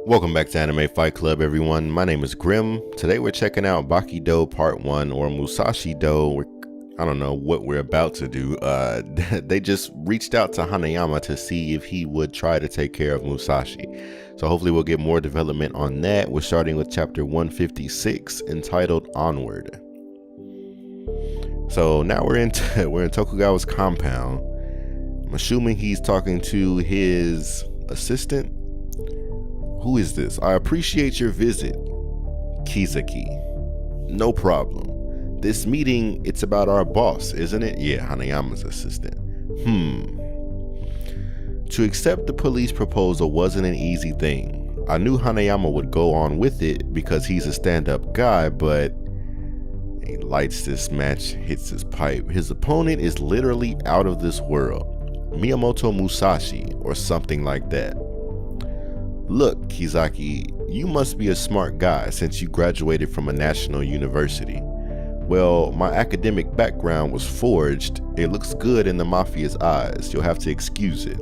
Welcome back to Anime Fight Club, everyone. My name is Grim. Today we're checking out Baki Dou Part 1, or Musashi Dou. I don't know what we're about to do. They just reached out to Hanayama to see if he would try to take care of Musashi. So hopefully we'll get more development on that. We're starting with chapter 156, entitled Onward. So now we're in Tokugawa's compound. I'm assuming he's talking to his assistant. Who is this? I appreciate your visit, Keisuke. No problem. This meeting, it's about our boss, isn't it? Yeah, Hanayama's assistant. To accept the police proposal wasn't an easy thing. I knew Hanayama would go on with it because he's a stand-up guy, but he lights this match, hits his pipe. His opponent is literally out of this world. Miyamoto Musashi, or something like that. Look, Keisuke, you must be a smart guy since you graduated from a national university. Well, my academic background was forged. It looks good in the Mafia's eyes. You'll have to excuse it.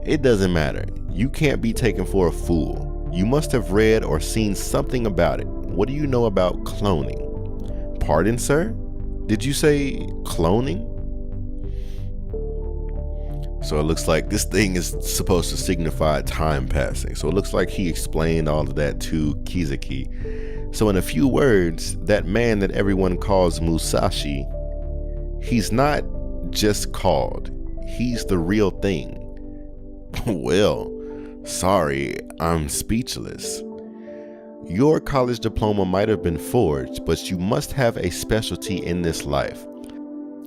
It doesn't matter. You can't be taken for a fool. You must have read or seen something about it. What do you know about cloning? Pardon, sir? Did you say cloning? So it looks like this thing is supposed to signify time passing. So it looks like he explained all of that to Keisuke. So in a few words, that man that everyone calls Musashi, he's not just called, he's the real thing. Well, sorry, I'm speechless. Your college diploma might have been forged, but you must have a specialty in this life.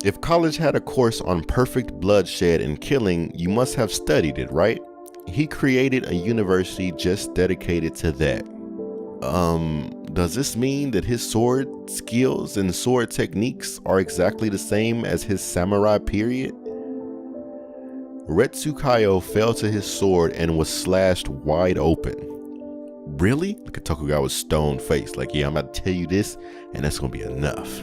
If college had a course on perfect bloodshed and killing, you must have studied it, right? He created a university just dedicated to that. Does this mean that his sword skills and sword techniques are exactly the same as his samurai period? Retsukayo fell to his sword and was slashed wide open. Really? Look at Tokugawa's stone face, like, yeah, I'm about to tell you this, and that's gonna be enough.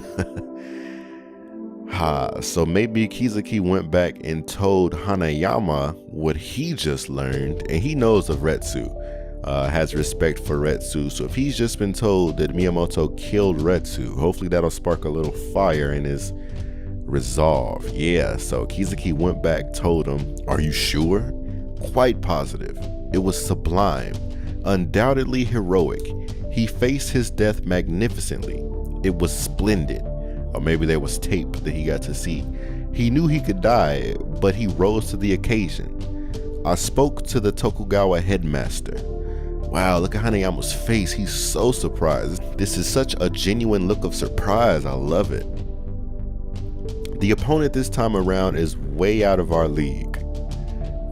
So maybe Keisuke went back and told Hanayama what he just learned, and he knows of Retsu, has respect for Retsu. So if he's just been told that Miyamoto killed Retsu, hopefully that'll spark a little fire in his resolve. Yeah, so Keisuke went back, told him, are you sure? Quite positive. It was sublime, undoubtedly heroic. He faced his death magnificently. It was splendid. Or maybe there was tape that he got to see. He knew he could die, but he rose to the occasion. I spoke to the Tokugawa headmaster. Wow, look at Hanayama's face. He's so surprised. This is such a genuine look of surprise. I love it. The opponent this time around is way out of our league.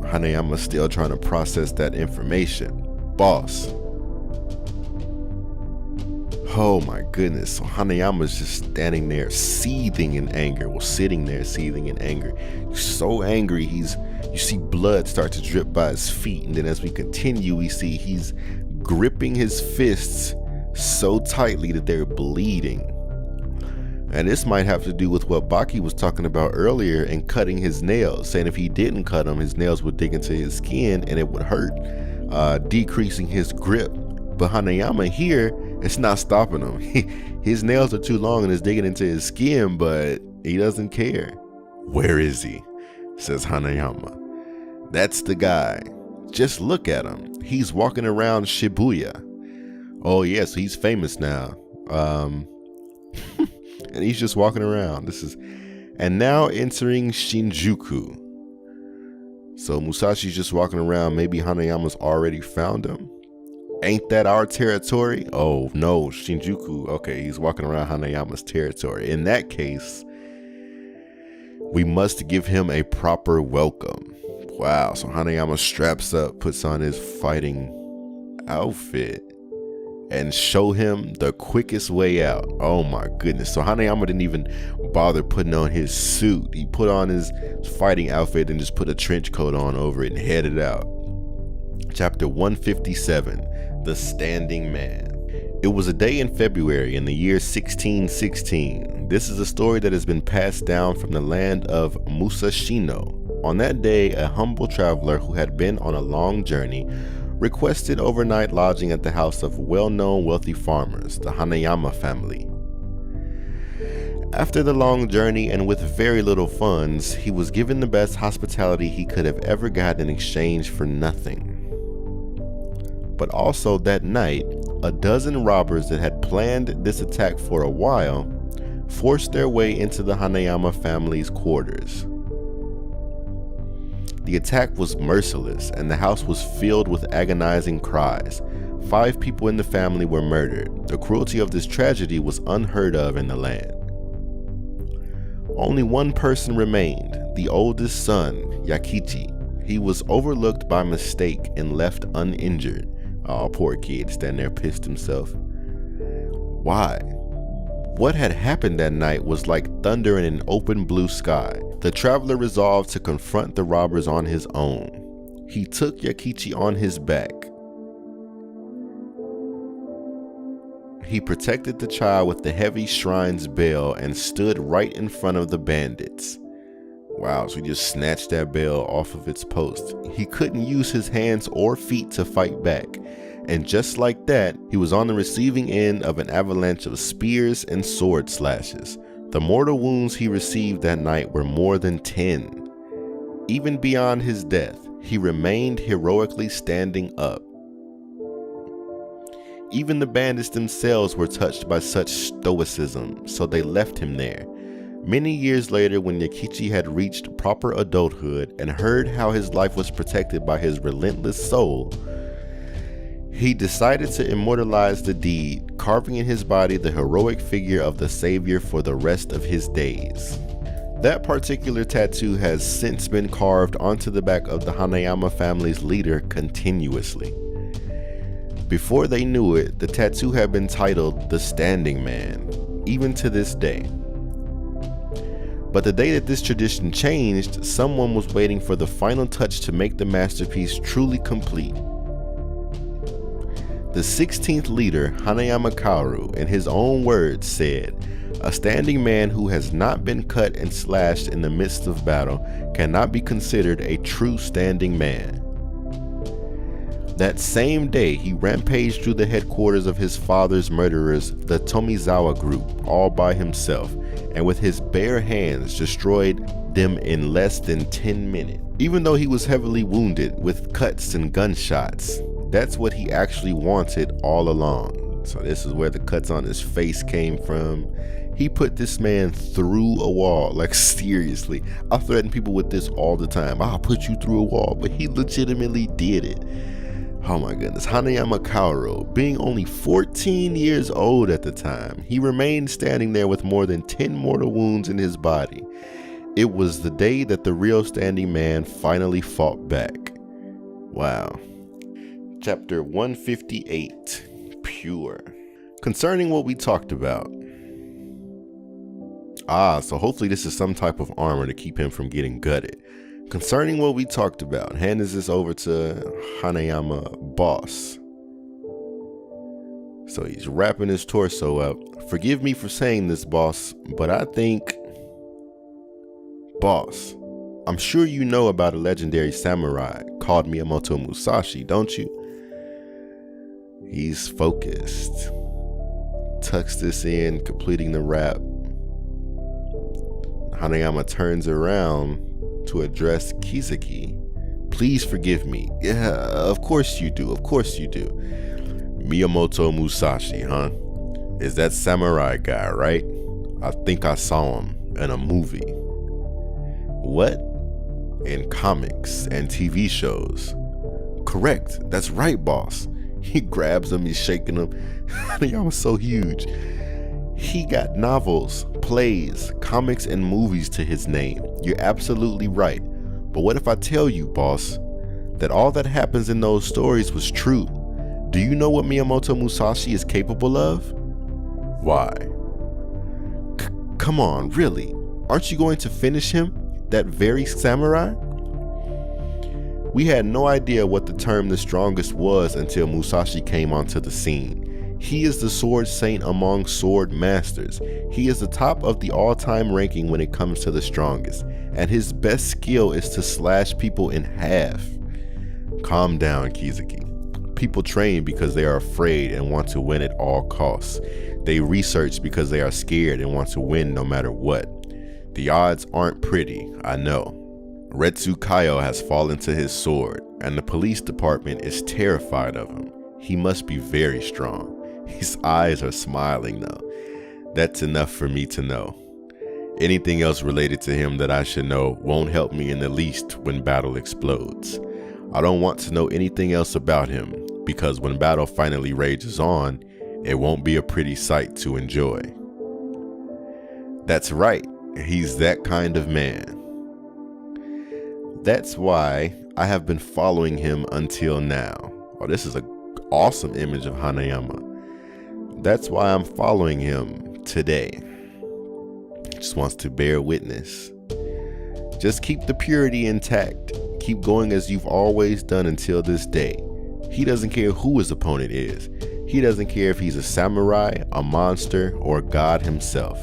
Hanayama's still trying to process that information. Boss. Oh my goodness, so Hanayama's just standing there seething in anger. Well, sitting there seething in anger. He's so angry, you see blood start to drip by his feet, and then as we continue, we see he's gripping his fists so tightly that they're bleeding. And this might have to do with what Baki was talking about earlier and cutting his nails, saying if he didn't cut them, his nails would dig into his skin and it would hurt, decreasing his grip. But Hanayama here, it's not stopping him. His nails are too long and it's digging into his skin, but he doesn't care. Where is he? Says Hanayama. That's the guy. Just look at him. He's walking around Shibuya. Oh yeah, so he's famous now. And he's just walking around. And now entering Shinjuku. So Musashi's just walking around. Maybe Hanayama's already found him. Ain't that our territory? Oh no, Shinjuku. Okay, he's walking around Hanayama's territory. In that case, we must give him a proper welcome. Wow, so Hanayama straps up, puts on his fighting outfit, and show him the quickest way out. Oh my goodness. So Hanayama didn't even bother putting on his suit. He put on his fighting outfit and just put a trench coat on over it and headed out. Chapter 157. The Standing Man. It was a day in February in the year 1616. This is a story that has been passed down from the land of Musashino. On that day, a humble traveler who had been on a long journey requested overnight lodging at the house of well-known wealthy farmers, the Hanayama family. After the long journey and with very little funds, he was given the best hospitality he could have ever got in exchange for nothing. But also that night, a dozen robbers that had planned this attack for a while forced their way into the Hanayama family's quarters. The attack was merciless, and the house was filled with agonizing cries. 5 people in the family were murdered. The cruelty of this tragedy was unheard of in the land. Only one person remained, the oldest son, Yakichi. He was overlooked by mistake and left uninjured. Oh, poor kid, standing there pissed himself. Why? What had happened that night was like thunder in an open blue sky. The traveler resolved to confront the robbers on his own. He took Yakichi on his back. He protected the child with the heavy shrine's bell and stood right in front of the bandits. Wow, so he just snatched that bell off of its post. He couldn't use his hands or feet to fight back. And just like that, he was on the receiving end of an avalanche of spears and sword slashes. The mortal wounds he received that night were more than 10. Even beyond his death, he remained heroically standing up. Even the bandits themselves were touched by such stoicism, so they left him there. Many years later, when Yakichi had reached proper adulthood and heard how his life was protected by his relentless soul, he decided to immortalize the deed, carving in his body the heroic figure of the savior for the rest of his days. That particular tattoo has since been carved onto the back of the Hanayama family's leader continuously. Before they knew it, the tattoo had been titled The Standing Man, even to this day. But the day that this tradition changed, someone was waiting for the final touch to make the masterpiece truly complete. The 16th leader, Hanayama Kaoru, in his own words said, "A standing man who has not been cut and slashed in the midst of battle cannot be considered a true standing man." That same day, he rampaged through the headquarters of his father's murderers, the Tomizawa group, all by himself, and with his bare hands destroyed them in less than 10 minutes. Even though he was heavily wounded with cuts and gunshots, that's what he actually wanted all along. So this is where the cuts on his face came from. He put this man through a wall, like seriously. I threaten people with this all the time. I'll put you through a wall, but he legitimately did it. Oh my goodness, Hanayama Kaoru, being only 14 years old at the time, he remained standing there with more than 10 mortal wounds in his body. It was the day that the real standing man finally fought back. Wow. Chapter 158, Pure. Concerning what we talked about. So hopefully this is some type of armor to keep him from getting gutted. Concerning what we talked about, handing this over to Hanayama boss. So he's wrapping his torso up. Forgive me for saying this, boss, but I think, boss, I'm sure you know about a legendary samurai called Miyamoto Musashi, don't you? He's focused. Tucks this in, completing the wrap. Hanayama turns around to address Keisuke. Please forgive me. Yeah, of course you do. Of course you do. Miyamoto Musashi, huh? Is that samurai guy, right? I think I saw him in a movie. What? In comics and TV shows. Correct. That's right, boss. He grabs him, he's shaking him. Y'all was so huge. He got novels, plays, comics, and movies to his name. You're absolutely right. But what if I tell you, boss, that all that happens in those stories was true? Do you know what Miyamoto Musashi is capable of? Why? Come on, really? Aren't you going to finish him? That very samurai? We had no idea what the term the strongest was until Musashi came onto the scene. He is the sword saint among sword masters. He is the top of the all-time ranking when it comes to the strongest, and his best skill is to slash people in half. Calm down, Keisuke. people train because they are afraid and want to win at all costs. They research because they are scared and want to win no matter what. The odds aren't pretty, I know. Retsu Kaio has fallen to his sword, and the police department is terrified of him. He must be very strong. His eyes are smiling though. That's enough for me to know. Anything else related to him that I should know won't help me in the least when battle explodes. I don't want to know anything else about him, because when battle finally rages on, it won't be a pretty sight to enjoy. That's right, he's that kind of man. That's why I have been following him until now. Oh, this is an awesome image of Hanayama. That's why I'm following him today. Just wants to bear witness. Just keep the purity intact. Keep going as you've always done until this day. He doesn't care who his opponent is. He doesn't care if he's a samurai, a monster, or God himself.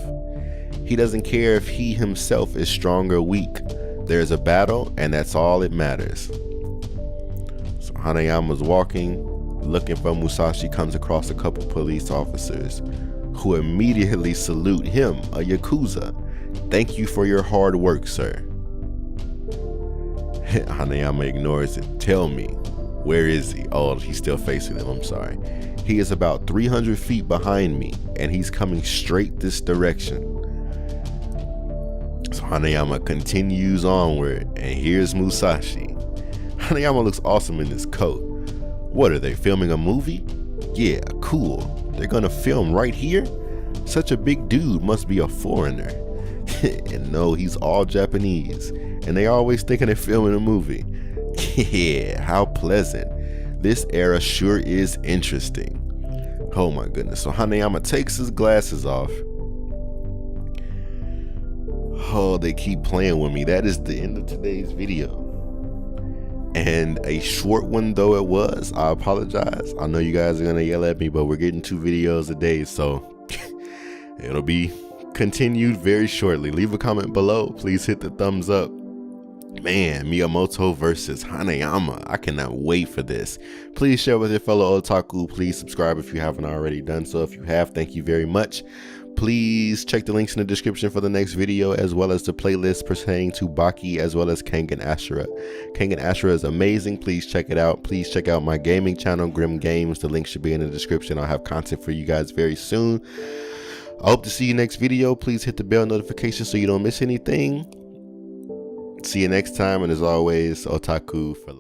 He doesn't care if he himself is strong or weak. There's a battle, and that's all that matters. So Hanayama's walking, looking for Musashi, comes across a couple police officers who immediately salute him, a Yakuza. Thank you for your hard work, sir. Hanayama ignores it. Tell me, where is he? Oh, he's still facing them, I'm sorry. He is about 300 feet behind me, and he's coming straight this direction. So Hanayama continues onward, and here's Musashi. Hanayama looks awesome in this coat. What, are they filming a movie? Yeah, cool. They're gonna film right here? Such a big dude must be a foreigner. And no, he's all Japanese, and they always thinking they're filming a movie. Yeah, how pleasant. This era sure is interesting. Oh my goodness. So Hanayama takes his glasses off. Oh, they keep playing with me. That is the end of today's video. And a short one though it was, I apologize. I know you guys are gonna yell at me, but we're getting 2 videos a day, so it'll be continued very shortly. Leave a comment below. Please hit the thumbs up. Man, Miyamoto versus Hanayama. I cannot wait for this. Please share with your fellow otaku. Please subscribe if you haven't already done so. If you have, thank you very much. Please check the links in the description for the next video, as well as the playlist pertaining to Baki, as well as KingJon Ashura. KingJon Ashura is amazing. Please check it out. Please check out my gaming channel, Grim Games. The link should be in the description. I'll have content for you guys very soon. I hope to see you next video. Please hit the bell notification so you don't miss anything. See you next time, and as always, otaku for life.